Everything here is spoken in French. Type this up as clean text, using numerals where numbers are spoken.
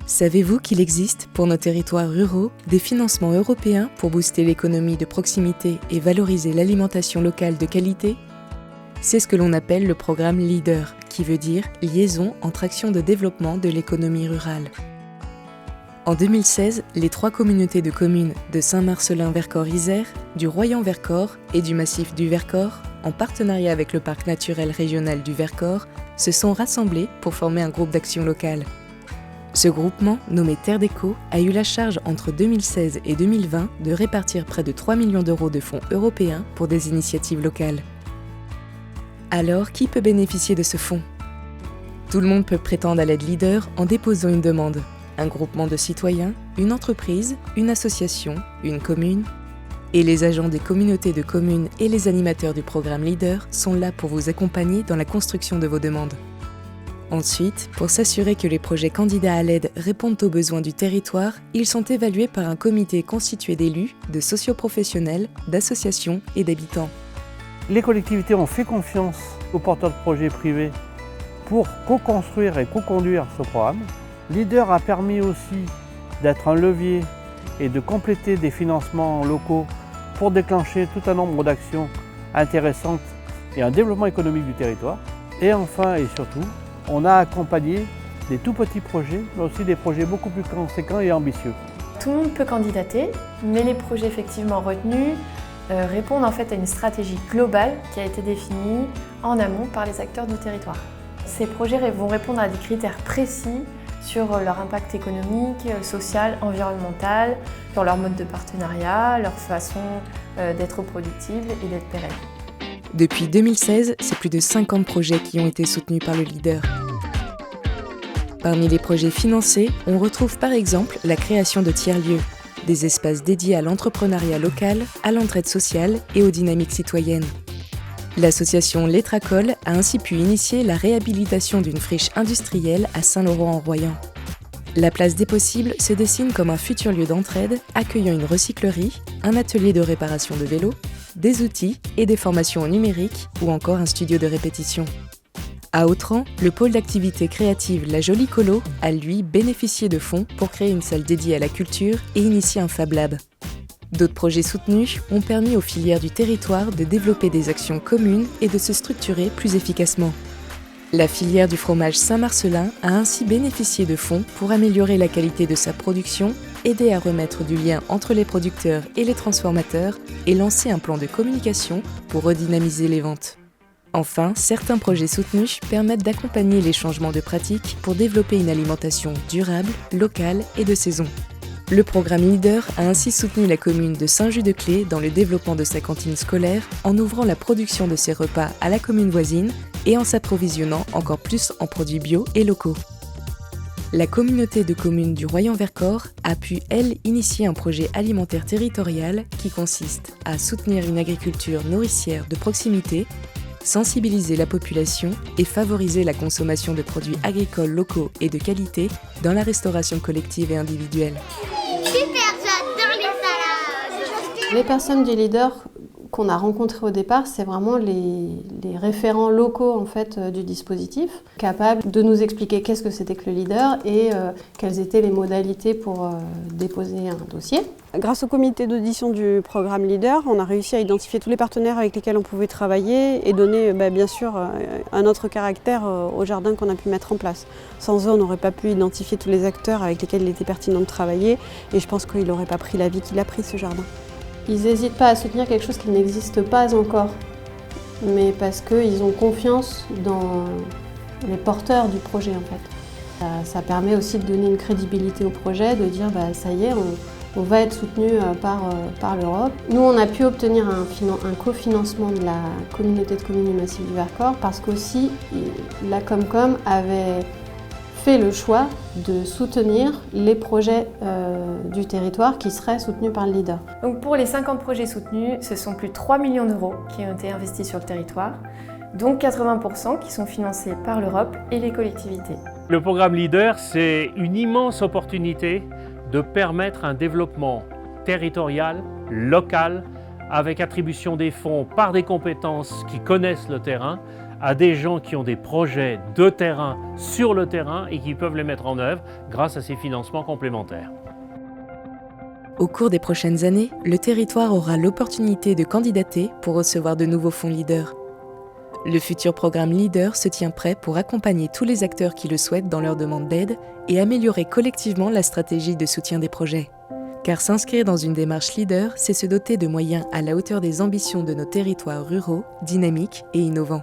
Savez-vous qu'il existe, pour nos territoires ruraux, des financements européens pour booster l'économie de proximité et valoriser l'alimentation locale de qualité ? C'est ce que l'on appelle le programme LEADER, qui veut dire Liaison entre actions de développement de l'économie rurale. En 2016, les 3 communautés de communes de Saint-Marcellin-Vercors-Isère, du Royan-Vercors et du massif du Vercors, en partenariat avec le parc naturel régional du Vercors, se sont rassemblées pour former un groupe d'action locale. Ce groupement, nommé Terre Déco, a eu la charge entre 2016 et 2020 de répartir près de 3 millions d'euros de fonds européens pour des initiatives locales. Alors, qui peut bénéficier de ce fonds ? Tout le monde peut prétendre à l'aide LEADER en déposant une demande. Un groupement de citoyens, une entreprise, une association, une commune. Et les agents des communautés de communes et les animateurs du programme LEADER sont là pour vous accompagner dans la construction de vos demandes. Ensuite, pour s'assurer que les projets candidats à l'aide répondent aux besoins du territoire, ils sont évalués par un comité constitué d'élus, de socioprofessionnels, d'associations et d'habitants. Les collectivités ont fait confiance aux porteurs de projets privés pour co-construire et co-conduire ce programme. LEADER a permis aussi d'être un levier et de compléter des financements locaux pour déclencher tout un nombre d'actions intéressantes et un développement économique du territoire. Et enfin et surtout, on a accompagné des tout petits projets, mais aussi des projets beaucoup plus conséquents et ambitieux. Tout le monde peut candidater, mais les projets effectivement retenus répondent en fait à une stratégie globale qui a été définie en amont par les acteurs du territoire. Ces projets vont répondre à des critères précis sur leur impact économique, social, environnemental, sur leur mode de partenariat, leur façon d'être productive et d'être pérenne. Depuis 2016, c'est plus de 50 projets qui ont été soutenus par le LEADER. Parmi les projets financés, on retrouve par exemple la création de tiers-lieux, des espaces dédiés à l'entrepreneuriat local, à l'entraide sociale et aux dynamiques citoyennes. L'association Létracole a ainsi pu initier la réhabilitation d'une friche industrielle à Saint-Laurent-en-Royan. La place des possibles se dessine comme un futur lieu d'entraide accueillant une recyclerie, un atelier de réparation de vélos, des outils et des formations au numérique ou encore un studio de répétition. À Autran, le pôle d'activité créative La Jolie Colo a lui bénéficié de fonds pour créer une salle dédiée à la culture et initier un Fab Lab. D'autres projets soutenus ont permis aux filières du territoire de développer des actions communes et de se structurer plus efficacement. La filière du fromage Saint-Marcellin a ainsi bénéficié de fonds pour améliorer la qualité de sa production, aider à remettre du lien entre les producteurs et les transformateurs et lancer un plan de communication pour redynamiser les ventes. Enfin, certains projets soutenus permettent d'accompagner les changements de pratiques pour développer une alimentation durable, locale et de saison. Le programme LEADER a ainsi soutenu la commune de Saint-Just-de-Clé dans le développement de sa cantine scolaire en ouvrant la production de ses repas à la commune voisine et en s'approvisionnant encore plus en produits bio et locaux. La communauté de communes du Royan-Vercors a pu, elle, initier un projet alimentaire territorial qui consiste à soutenir une agriculture nourricière de proximité, sensibiliser la population et favoriser la consommation de produits agricoles locaux et de qualité dans la restauration collective et individuelle. Super, j'adore les salades. Les personnes du LEADER qu'on a rencontrées au départ, c'est vraiment les référents locaux en fait, du dispositif, capables de nous expliquer qu'est-ce que c'était que le LEADER et quelles étaient les modalités pour déposer un dossier. Grâce au comité d'audition du programme LEADER, on a réussi à identifier tous les partenaires avec lesquels on pouvait travailler et donner bien sûr un autre caractère au jardin qu'on a pu mettre en place. Sans eux, on n'aurait pas pu identifier tous les acteurs avec lesquels il était pertinent de travailler et je pense qu'il n'aurait pas pris la vie qu'il a pris ce jardin. Ils n'hésitent pas à soutenir quelque chose qui n'existe pas encore, mais parce qu'ils ont confiance dans les porteurs du projet en fait. Ça permet aussi de donner une crédibilité au projet, de dire ça y est, on va être soutenu par l'Europe. Nous, on a pu obtenir un cofinancement de la communauté de communes du Massif du Vercors parce qu'aussi la Comcom avait fait le choix de soutenir les projets du territoire qui seraient soutenus par le LEADER. Donc pour les 50 projets soutenus, ce sont plus de 3 millions d'euros qui ont été investis sur le territoire, dont 80% qui sont financés par l'Europe et les collectivités. Le programme LEADER, c'est une immense opportunité de permettre un développement territorial, local, avec attribution des fonds par des compétences qui connaissent le terrain, à des gens qui ont des projets de terrain sur le terrain et qui peuvent les mettre en œuvre grâce à ces financements complémentaires. Au cours des prochaines années, le territoire aura l'opportunité de candidater pour recevoir de nouveaux fonds Leader. Le futur programme Leader se tient prêt pour accompagner tous les acteurs qui le souhaitent dans leur demande d'aide et améliorer collectivement la stratégie de soutien des projets. Car s'inscrire dans une démarche Leader, c'est se doter de moyens à la hauteur des ambitions de nos territoires ruraux, dynamiques et innovants.